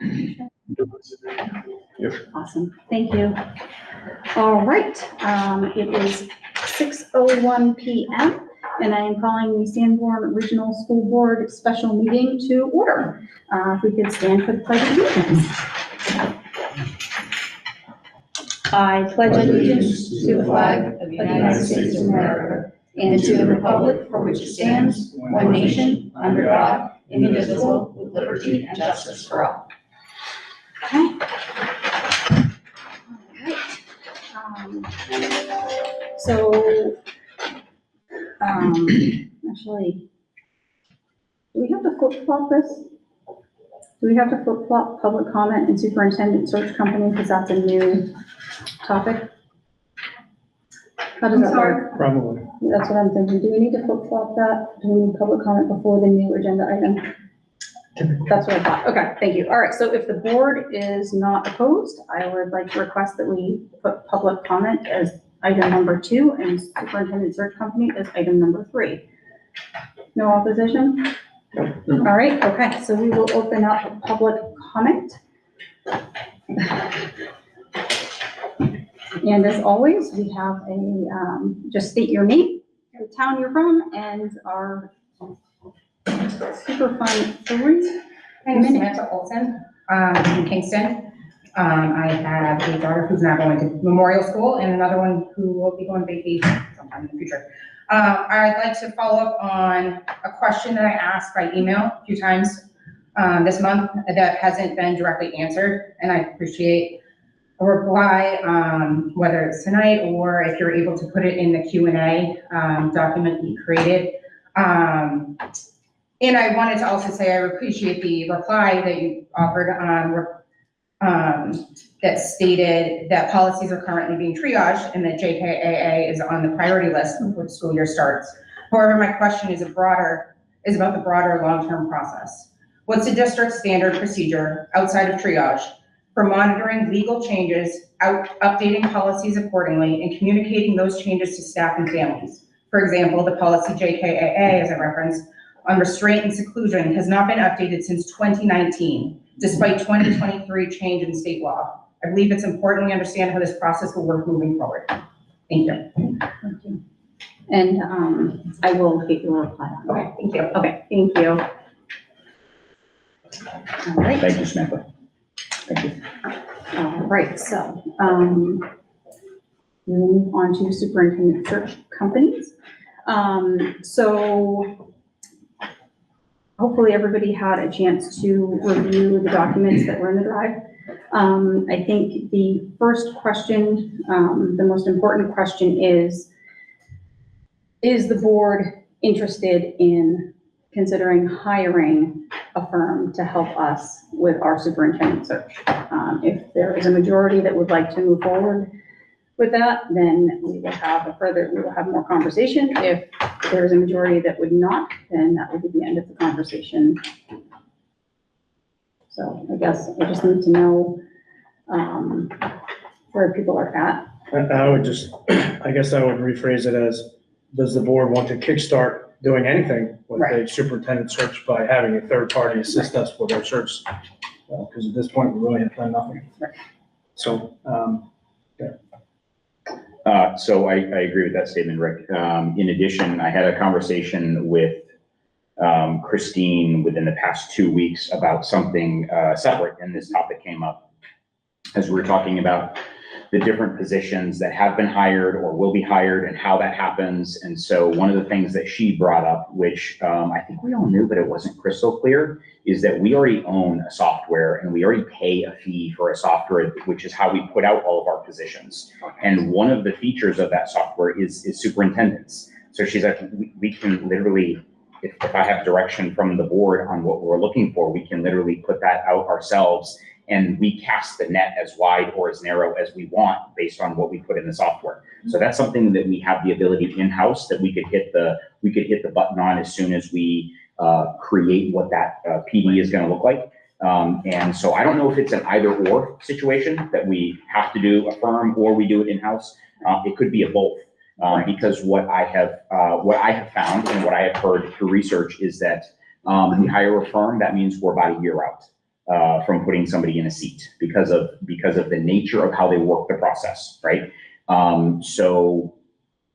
Yep. Awesome, thank you. All right, it is 6:01 p.m. and I am calling the Sanborn Regional School Board special meeting to order. If we could stand for the pledge of allegiance. I pledge allegiance to the flag of the United States of America and to the republic for which it stands, one nation, under God, indivisible, with liberty and justice for all. Okay. Actually, do we have to flip-flop this? Do we have to flip-flop public comment and superintendent search company, because that's a new topic? How does that work? Probably. That's what I'm thinking. Do we need to flip-flop that? Do we need public comment before the new agenda item? That's what I thought. Okay, thank you. All right, so if the board is not opposed, I would like to request that we put public comment as item number 2 and superintendent search company as item number 3. No opposition? All right, okay, so we will open up public comment. And as always, we have a, just state your name, the town you're from, and our super fun 3 My name is Samantha Olson, from Kingston. I have a daughter who's now going to memorial school and another one who will be going vacation sometime in the future. I'd like to follow up on a question that I asked by email a few times this month that hasn't been directly answered, and I appreciate a reply, whether it's tonight or if you're able to put it in the Q&A document you created. And I wanted to also say I appreciate the reply that you offered that stated that policies are currently being triaged and that JKAA is on the priority list before the school year starts. However, my question is about the broader long-term process. What's the district standard procedure outside of triage for monitoring legal changes, updating policies accordingly, and communicating those changes to staff and families? For example, the policy JKAA, as I referenced, on restraint and seclusion has not been updated since 2019, despite 2023 change in state law. I believe it's important we understand how this process will work moving forward. Thank you. Thank you. And I will get your reply. Okay, thank you. Okay, thank you. All right. Thank you, Samantha. Thank you. All right, so we'll move on to superintendent search companies. So hopefully everybody had a chance to review the documents that were in the drive. I think the first question, the most important question is the board interested in considering hiring a firm to help us with our superintendent search? If there is a majority that would like to move forward with that, then we will have more conversation. If there is a majority that would not, then that would be the end of the conversation. So I guess I just need to know where people are at. I guess I would rephrase it as, does the board want to kickstart doing anything with the superintendent search by having a third party assist us with our search? Because at this point, we really have done nothing. So, So I agree with that statement, Rick. In addition, I had a conversation with Christine within the past 2 weeks about something separate, and this topic came up as we were talking about the different positions that have been hired or will be hired and how that happens. And so one of the things that she brought up, which I think we all knew, but it wasn't crystal clear, is that we already own a software and we already pay a fee for a software, which is how we put out all of our positions. And one of the features of that software is superintendents. So she's like, we can literally, if I have direction from the board on what we're looking for, we can literally put that out ourselves, and we cast the net as wide or as narrow as we want based on what we put in the software. So that's something that we have the ability in-house that we could hit the button on as soon as we create what that PD is going to look like. And so I don't know if it's an either or situation that we have to do a firm or we do it in-house. It could be a both. Because what I have found and what I have heard through research is that we hire a firm, that means we're about a year out. from putting somebody in a seat because of the nature of how they work the process, right? So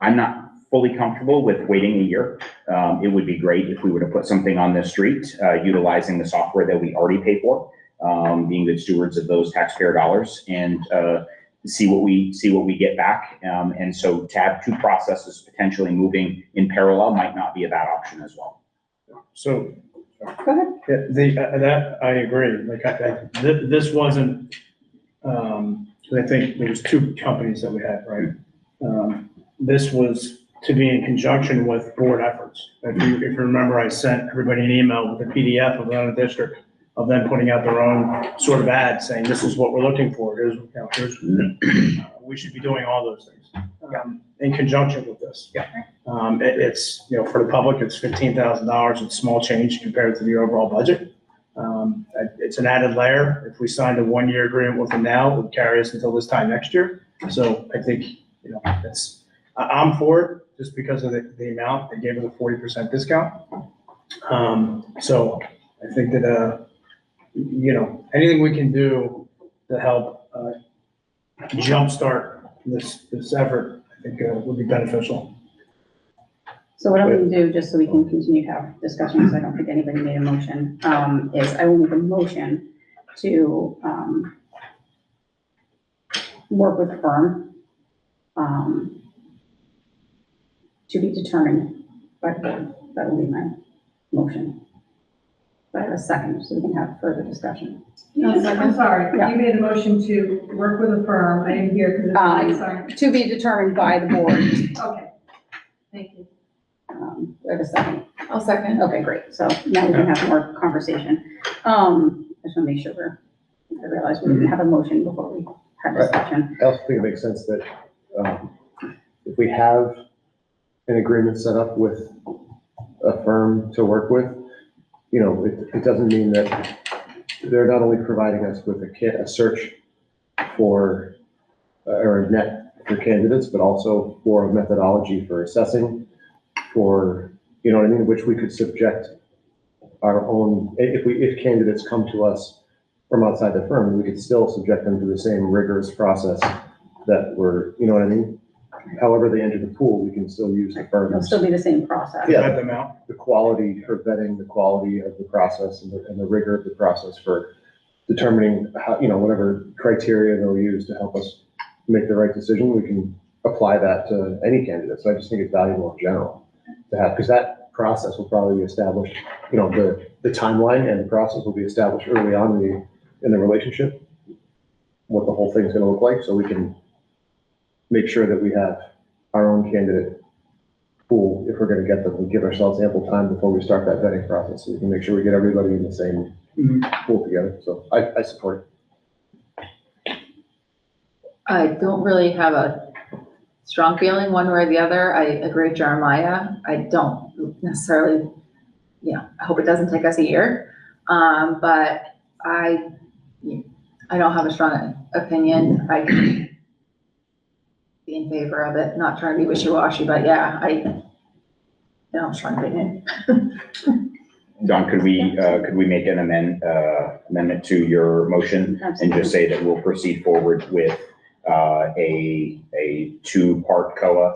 I'm not fully comfortable with waiting a year. It would be great if we were to put something on the street, utilizing the software that we already pay for, being good stewards of those taxpayer dollars, and see what we get back. And so to have two processes potentially moving in parallel might not be a bad option as well. So, Go ahead. that, I agree, like, this wasn't, I think there was two companies that we had, right? This was to be in conjunction with board efforts. If you remember, I sent everybody an email with a PDF of another district of them putting out their own sort of ad saying, this is what we're looking for. We should be doing all those things in conjunction with this. Yeah. It's, for the public, it's $15,000. It's small change compared to the overall budget. It's an added layer. If we signed a 1-year agreement with them now, it would carry us until this time next year. So I think, I'm for it just because of the amount. They gave us a 40% discount. So I think that, anything we can do to help jumpstart this effort, I think would be beneficial. So what I'm going to do, just so we can continue to have discussions, I don't think anybody made a motion, is I will make a motion to work with the firm to be determined by the board. That will be my motion. But I have a second, so we can have further discussion. I'm sorry, Yeah. you made a motion to work with a firm, I didn't hear because sorry. To be determined by the board. Okay, thank you. I have a second. I'll second. Okay, great. So now we can have more conversation. I just want to make sure I realized we didn't have a motion before we had discussion. I also think it makes sense that if we have an agreement set up with a firm to work with, it doesn't mean that they're not only providing us with a search for, or a net for candidates, but also for a methodology for assessing, for, which we could subject our own, if candidates come to us from outside the firm, we could still subject them to the same rigorous process that we're, however they enter the pool, we can still use the It'll firms. still be the same process. Yeah. Vet them out. The quality for vetting, the quality of the process and the rigor of the process for determining how, whatever criteria they'll use to help us make the right decision, we can apply that to any candidate. So I just think it's valuable in general to have, because that process will probably be established, the timeline and the process will be established early on in the relationship, what the whole thing's going to look like. So we can make sure that we have our own candidate pool if we're going to get them. We give ourselves ample time before we start that vetting process, so we can make sure we get everybody in the same pool together. So I support it. I don't really have a strong feeling one way or the other. I agree with Jeremiah. I don't necessarily, I hope it doesn't take us a year. But I don't have a strong opinion. I can be in favor of it, not trying to be wishy-washy, but strong opinion. Don, could we make an amendment to your motion and just say that we'll proceed forward with a two-part COA?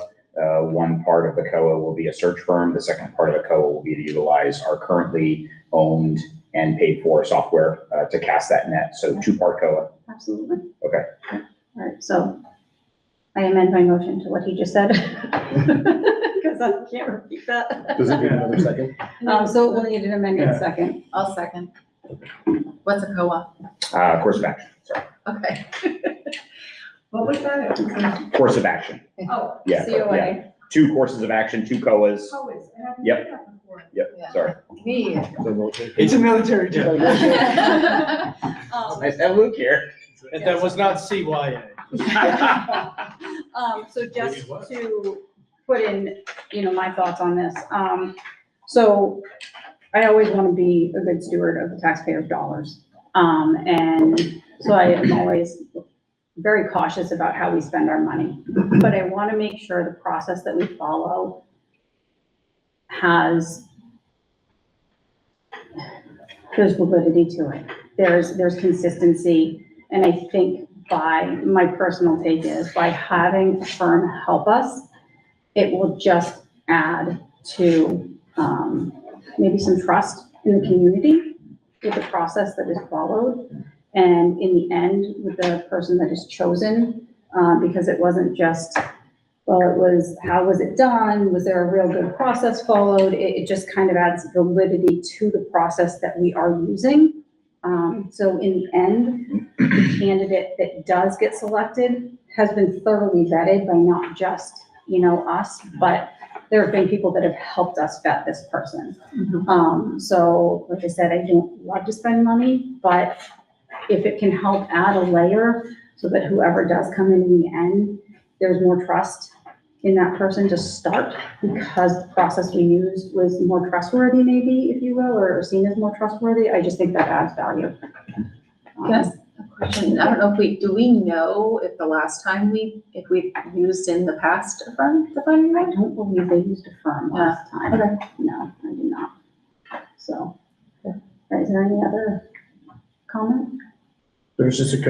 One part of the COA will be a search firm. The second part of the COA will be to utilize our currently owned and paid for software to cast that net. So two-part COA. Absolutely. Okay. All right, so I amend my motion to what he just said. Because I can't repeat that. Does it need another second? So we'll need an amended second. I'll second. What's a COA? Course of action, sorry. Okay. What was that? Course of action. Oh, Yeah, but COA. yeah. Two courses of action, two COAs. always. I haven't Yep. heard that before. Yep, Yeah. sorry. Me. It's a military term. Nice to have Luke here. And that was not CYA. So just to put in, my thoughts on this. So I always want to be a good steward of the taxpayers' dollars. And so I am always very cautious about how we spend our money. But I want to make sure the process that we follow there's validity to it. there's consistency. And I think my personal take is by having a firm help us, it will just add to, maybe some trust in the community with the process that is followed. And in the end, with the person that is chosen, because it wasn't just, well, it was, how was it done? Was there a real good process followed? It just kind of adds validity to the process that we are using. So in the end, the candidate that does get selected has been thoroughly vetted by not just, us, but there have been people that have helped us vet this person. So like I said, I don't love to spend money, but if it can help add a layer so that whoever does come in the end, there's more trust in that person to start because the process we used was more trustworthy, maybe, if you will, or seen as more trustworthy. I just think that adds value. Yes. Question, I don't know if do we know if the last time if we've used in the past a firm, the funding I rate? don't believe they used a firm last time. Okay. No, I do not. So, is there any other comment? There's just a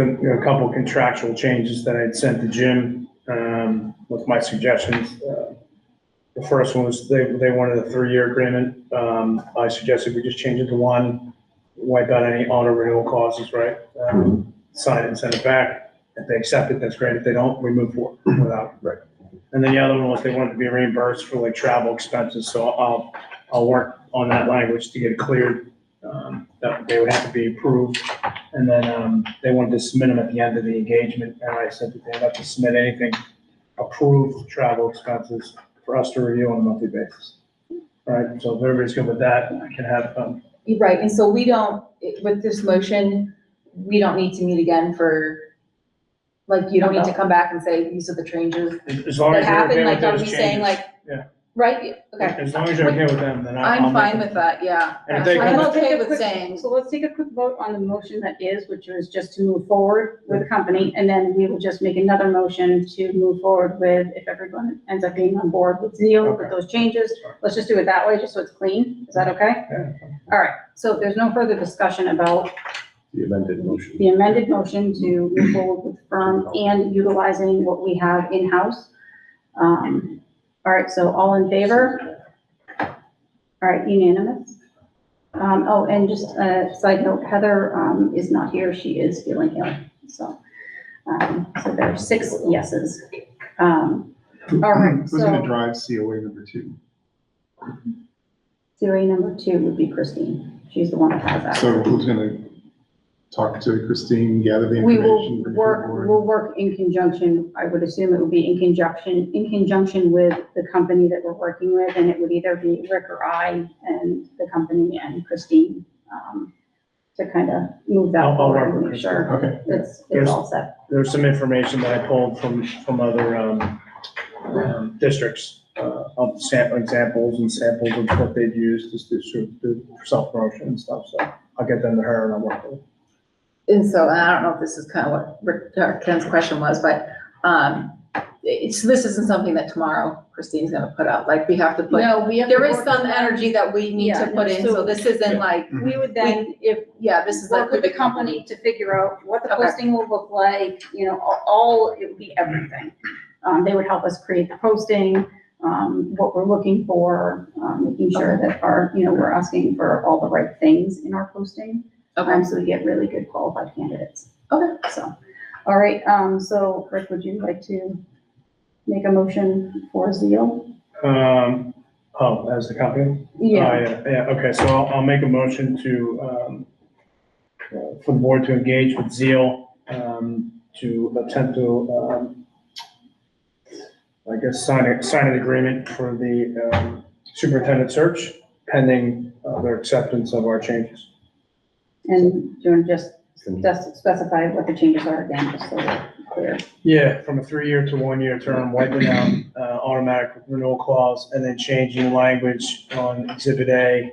couple contractual changes that I'd sent to Jim, with my suggestions. The first one was they wanted a 3-year agreement. I suggested we just change it to 1, wipe out any auto renewal clauses, right? Sign it and send it back. If they accept it, that's great. If they don't, we move forward without. Right. And then the other one was they wanted to be reimbursed for like travel expenses, so I'll work on that language to get it cleared. That they would have to be approved. And then, they wanted to submit them at the end of the engagement, and I said that they have to submit anything approved travel expenses for us to review on a monthly basis. All right, so if everybody's good with that, I can have, Right, and so we don't, with this motion, we don't need to meet again for, like, you don't need to come back and say, these are the changes as long that as you're happened, okay with like, are those we saying changes. like, Yeah. right, okay. As long as you're okay with them, then I'll I'm make fine them. with that, yeah. And if they I'm come- okay with saying, So let's take a quick vote on the motion that is, which is just to move forward with the company, and then we will just make another motion to move forward with, if everyone ends up being on board with Zeal, with Okay. those changes. Let's just do it that way, just so it's clean. Is that okay? Yeah. All right, so if there's no further discussion about The amended motion. the amended motion to move forward with the firm and utilizing what we have in-house. All right, so all in favor? All right, unanimous. And just a side note, Heather, is not here. She is feeling ill. So there are 6 yeses. All right, Who's gonna so drive COA number 2? theory number 2 would be Christine. She's the one that has that. So who's gonna talk to Christine, gather the We information? will bring it work, forward? we'll work in conjunction, I would assume it would be in conjunction with the company that we're working with, and it would either be Rick or I and the company and Christine, to kind of move that I'll forward work and with make sure Okay. it's all set. There's some information that I pulled from other, districts, of sample examples and samples of what they've used just to sort of do self-promotion and stuff, so I'll get them to her and I'll work with her. and so, and I don't know if this is kind of what Ken's question was, but, this isn't something that tomorrow Christine's gonna put out, like, we have to put, No, we have to there is work some with them. energy that we need to Yeah, put in, so this isn't like, We would then, if, yeah, this is like. work with the company to figure out what the Okay. posting will look like, all, it would be everything. They would help us create the posting, what we're looking for, making sure that we're asking for all the right things in our posting. Okay, So we get really good qualified candidates. okay. So, all right, so Rick, would you like to make a motion for Zeal? As the company? Yeah, okay, so I'll make a motion for the board to engage with Zeal, to attempt to, I guess, sign an agreement for the superintendent search pending their acceptance of our changes. And do you want to just specify what the changes are again, just so we're clear? Yeah, from a 3-year to 1-year term, wiping out automatic renewal clause, and then changing language on Exhibit A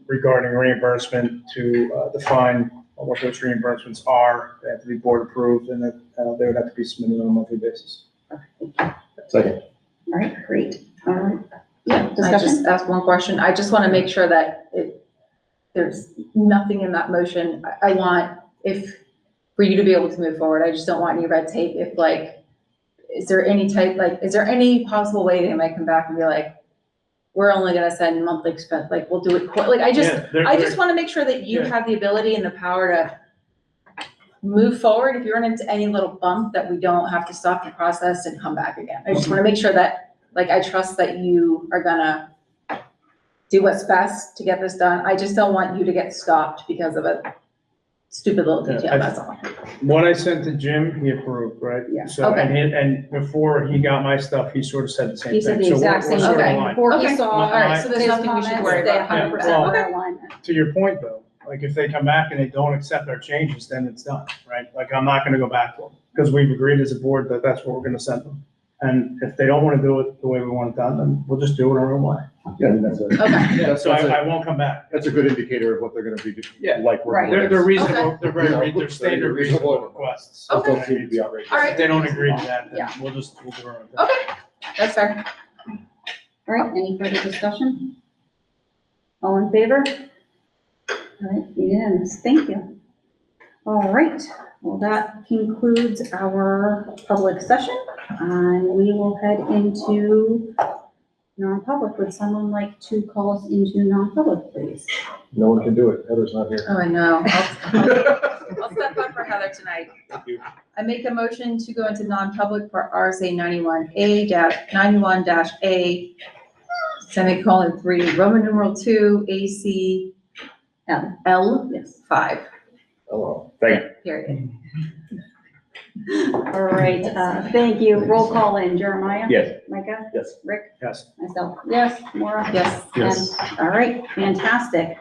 regarding reimbursement to define what those reimbursements are. They have to be board approved, and that they would have to be submitted on a monthly basis. Second. All right, great. All right. Yeah, I Discussion? just asked one question. I just want to make sure that there's nothing in that motion. I want, for you to be able to move forward, I just don't want any red tape. If like, is there any possible way they might come back and be like, we're only gonna send monthly expense, like, we'll do it, like, I just wanna make sure that you Yeah. have the ability and the power to move forward. If you run into any little bump, that we don't have to stop the process and come back again. I just wanna make sure that, like, I trust that you are gonna do what's best to get this done. I just don't want you to get stopped because of a stupid little Yeah, detail, that's all. What I sent to Jim, he approved, right? Yeah. So, Okay. and before he got my stuff, he sort of said the same thing. He said the So exact we're same sort of Okay. thing. aligned. Before he Okay. saw All right, so there's his nothing we should comments, worry they about. 100% Well, were in alignment. To your point though, like if they come back and they don't accept our changes, then it's done, right? Like I'm not gonna go back to them because we've agreed as a board that that's what we're gonna send them. And if they don't want to do it the way we want it done, then we'll just do it our own way. Yeah, and that's a, Okay, that's, So I won't come back. that's a good indicator of what they're gonna be, Yeah. like. Right. They're reasonable, Okay. they're they're standard reasonable requests. So Don't seem to be outrageous. All right. If they don't agree to that, then Yeah. we'll do our own thing. okay, that's fair. All right, any further discussion? All in favor? All right, unanimous, thank you. All right, well, that concludes our public session, and we will head into non-public. Would someone like to call us into non-public, please? No one can do it. Heather's not here. Oh, I know. I'll step up for Heather tonight. I make a motion to go into non-public for RSA 91A-A, semicolon 3, Roman numeral 2, AC L Yes. 5, Hello. period. All right, thank you. Roll call in. Jeremiah? Yes. Micah? Yes. Rick? Yes. Myself? Yes. Maura? Yes. Yes. And- all right, fantastic.